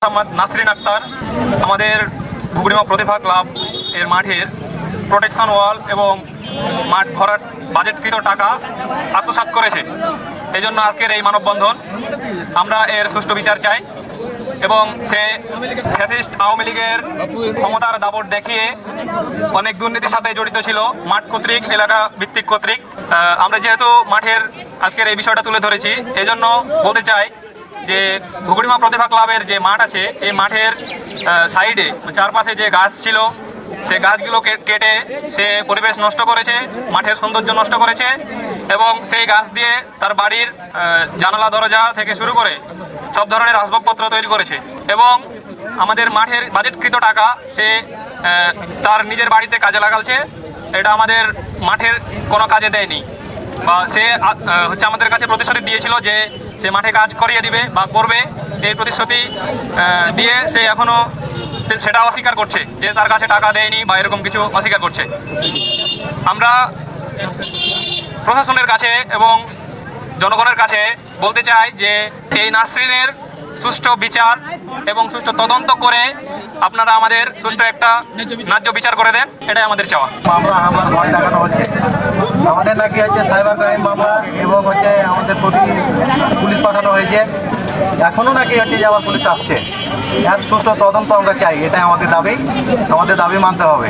মোহাম্মদ নাসরিন আক্তার আমাদের ঘুগড়িমা প্রতিভা ক্লাব এর মাঠের প্রোটেকশন ওয়াল এবং মাঠ ভরাট বাজেটকৃত টাকা আত্মসাৎ করেছে। এই জন্য আজকের এই মানববন্ধন। আমরা এর সুষ্ঠু বিচার চাই এবং সে ফ্যাসিস্ট আওয়ামী লীগের ক্ষমতার দাপট দেখিয়ে অনেক দুর্নীতির সাথে জড়িত ছিল, মাঠ কর্তৃক, এলাকা ভিত্তিক কর্তৃক। আমরা যেহেতু মাঠের আজকের এই বিষয়টা তুলে ধরেছি, এই জন্য বলতে চাই যে ঘুগড়িমা প্রতিভা ক্লাবের যে মাঠ আছে, এই মাঠের সাইডে চারপাশে যে গাছ ছিল, সে গাছগুলো কেটে সে পরিবেশ নষ্ট করেছে, মাঠের সৌন্দর্য নষ্ট করেছে এবং সেই গাছ দিয়ে তার বাড়ির জানালা দরজা থেকে শুরু করে সব ধরনের আসবাবপত্র তৈরি করেছে এবং আমাদের মাঠের বাজেটকৃত টাকা সে তার নিজের বাড়িতে কাজে লাগাচ্ছে। এটা আমাদের মাঠের কোনো কাজে দেয়নি, বা সে হচ্ছে আমাদের কাছে প্রতিশ্রুতি দিয়েছিল যে সে মাঠে কাজ করিয়ে দিবে বা করবে। এই প্রতিশ্রুতি দিয়ে সে এখনও সেটা অস্বীকার করছে যে তার কাছে টাকা দেয়নি বা এরকম কিছু অস্বীকার করছে। আমরা প্রশাসনের কাছে এবং জনগণের কাছে বলতে চাই যে এই নাসরিনের সুষ্ঠু বিচার এবং সুষ্ঠু তদন্ত করে আপনারা আমাদের সুষ্ঠু একটা ন্যায্য বিচার করে দেন, এটাই আমাদের চাওয়া। আমার ভয় দেখানো হচ্ছে, আমাদের নাকি হচ্ছে সাইবার ক্রাইম মামলা এবং হচ্ছে আমাদের প্রতি পুলিশ পাঠানো হয়েছে, এখনও নাকি হচ্ছে যে আবার পুলিশ আসছে। এর সুষ্ঠু তদন্ত আমরা চাই, এটাই আমাদের দাবি মানতে হবে।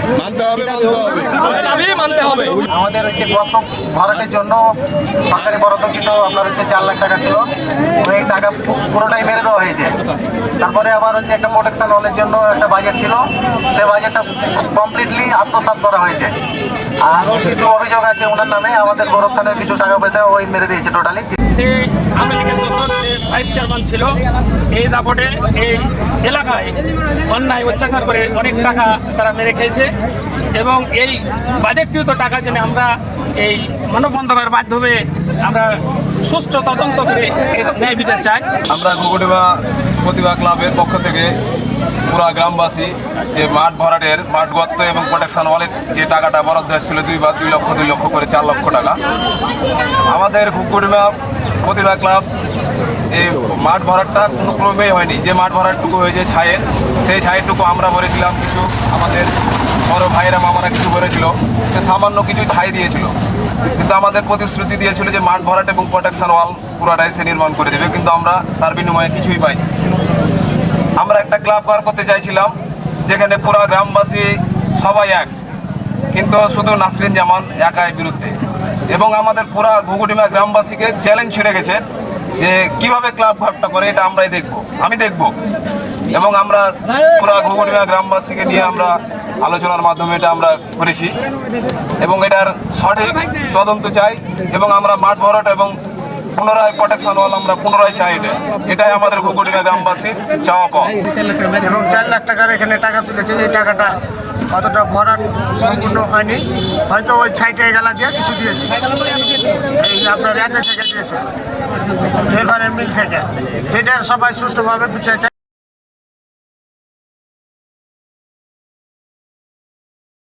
আমাদের হচ্ছে গত ভরাটের জন্য সরকারি বরাদ্দকৃত আপনার হচ্ছে 4 লাখ টাকা ছিল, এই টাকা পুরোটাই মেরে দেওয়া হয়েছে। তারপরে আবার হচ্ছে একটা প্রোটেকশন ওয়ালের জন্য একটা বাজেট ছিল, সে বাজেটটা কমপ্লিটলি আত্মসাৎ করা হয়েছে। আর কিছু অভিযোগ আছে ওনার নামে, আমাদের গোরস্থানের কিছু টাকা পয়সা ওই মেরে দিয়েছে টোটালি। সে আওয়ামী লীগের ভাইস চেয়ারম্যান ছিল, এই দাপটে এই এলাকায় অন্যায় অত্যাচার করে অনেক টাকা তারা মেরে খেয়েছে এবং এই বাজেটকৃত টাকার জন্য আমরা এই মানববন্ধনের মাধ্যমে আমরা সুষ্ঠু তদন্ত করে ন্যায় বিচার চাই। আমরা ঘুগড়িমা প্রতিভা ক্লাবের পক্ষ থেকে পুরা গ্রামবাসী যে মাঠ ভরাটের মাঠ গর্ত এবং প্রোটেকশন ওয়ালের যে টাকাটা বরাদ্দ হয়েছিল 2 লক্ষ করে 4 লক্ষ টাকা, আমাদের ঘুগড়িমা প্রতিভা ক্লাব এই মাঠ ভরাটটা কোনো ক্রমেই হয়নি। যে মাঠ ভরাটটুকু হয়েছে ছায়ের, সেই ছায়েরটুকু আমরা ভরেছিলাম, কিছু আমাদের বড় ভাইয়েরা মামারা কিছু ভরেছিল, সে সামান্য কিছু ছাই দিয়েছিল। কিন্তু আমাদের প্রতিশ্রুতি দিয়েছিল যে মাঠ ভরাট এবং প্রোটেকশন ওয়াল পুরাটাই সে নির্মাণ করে দেবে, কিন্তু আমরা তার বিনিময়ে কিছুই পাই। আমরা একটা ক্লাব করতে চাইছিলাম যেখানে পুরা গ্রামবাসী সবাই এক, কিন্তু শুধু নাসরিন জামান একাই বিরুদ্ধে, এবং আমাদের পুরা ঘুগড়িমা গ্রামবাসীকে চ্যালেঞ্জ ছুড়ে গেছে যে কিভাবে ক্লাব ঘরটা করে, এটা আমরাই আমি দেখব। এবং আমরা পুরা ঘুগড়িমা গ্রামবাসীকে নিয়ে আমরা আলোচনার মাধ্যমে এটা আমরা করেছি এবং এটার সঠিক তদন্ত চাই এবং আমরা মাঠ ভরাট এবং পুনরায় প্রোটেকশন ওয়াল আমরা পুনরায় চাই। এটাই আমাদের ঘুগড়িমা গ্রামবাসীর চাওয়া পাওয়া। এবং 4 লাখ টাকার এখানে টাকা তুলেছে, এই টাকাটা কতটা ভরাট সম্পূর্ণ হয়নি, হয়তো ওই ছাইটা গেলা দিয়ে কিছু দিয়েছে, এই আপনার এতে থেকে দিয়েছে লেবারের মিল থেকে। সেটা সবাই সুষ্ঠুভাবে বিচার